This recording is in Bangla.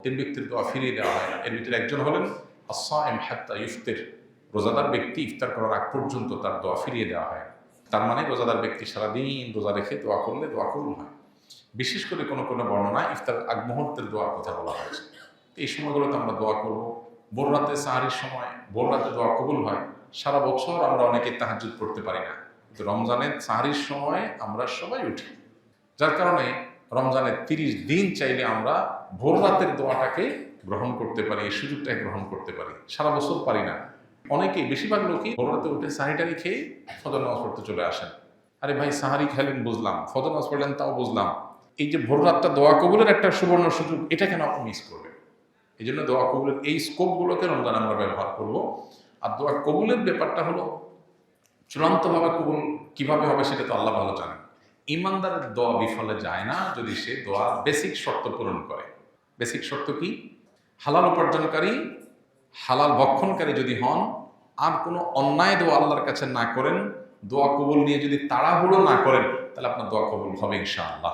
তিন ব্যক্তির দোয়া ফিরিয়ে দেওয়া হয় না। এর ভিতরে একজন হলেন আস-সাইম হাত্তা ইফতির, রোজাদার ব্যক্তি ইফতার করার আগ পর্যন্ত তার দোয়া ফিরিয়ে দেওয়া হয়। তার মানে রোজাদার ব্যক্তি সারাদিন রোজা রেখে দোয়া করলে দোয়া কবুল হয়। বিশেষ করে কোনো কোনো বর্ণনায় ইফতার আগ মুহূর্তের দোয়ার কথা বলা হয়েছে। এই সময়গুলোতে আমরা দোয়া করব। ভোর রাতে সাহারির সময় ভোর রাতে দোয়া কবুল হয়। সারা বছর আমরা অনেকে তাহাজ্জুদ পড়তে পারি না, কিন্তু রমজানের সাহারির সময় আমরা সবাই উঠি, যার কারণে রমজানের 30 দিন চাইলে আমরা ভোর রাতের দোয়াটাকে গ্রহণ করতে পারি, এই সুযোগটাকে গ্রহণ করতে পারি। সারা বছর পারি না। অনেকেই, বেশিরভাগ লোকই ভোর রাতে উঠে সাহারিটারি খেয়ে ফজর নামাজ পড়তে চলে আসেন। আরে ভাই, সাহারি খেলেন বুঝলাম, ফজর নামাজ পড়লেন তাও বুঝলাম, এই যে ভোর রাতটা দোয়া কবুলের একটা সুবর্ণ সুযোগ, এটা কেন আপনি মিস করবেন? এই জন্য দোয়া কবুলের এই স্কোপগুলোকে রমজান আমরা ব্যবহার করব। আর দোয়া কবুলের ব্যাপারটা হলো চূড়ান্তভাবে কবুল কিভাবে হবে সেটা তো আল্লাহ ভালো জানেন। ইমানদারের দোয়া বিফলে যায় না যদি সে দোয়ার বেসিক শর্ত পূরণ করে। বেসিক শর্ত কি? হালাল উপার্জনকারী, হালাল ভক্ষণকারী যদি হন, আর কোনো অন্যায় দোয়া আল্লাহর কাছে না করেন, দোয়া কবুল নিয়ে যদি তাড়াহুড়ো না করেন, তাহলে আপনার দোয়া কবুল হবে ইনশাআল্লাহ।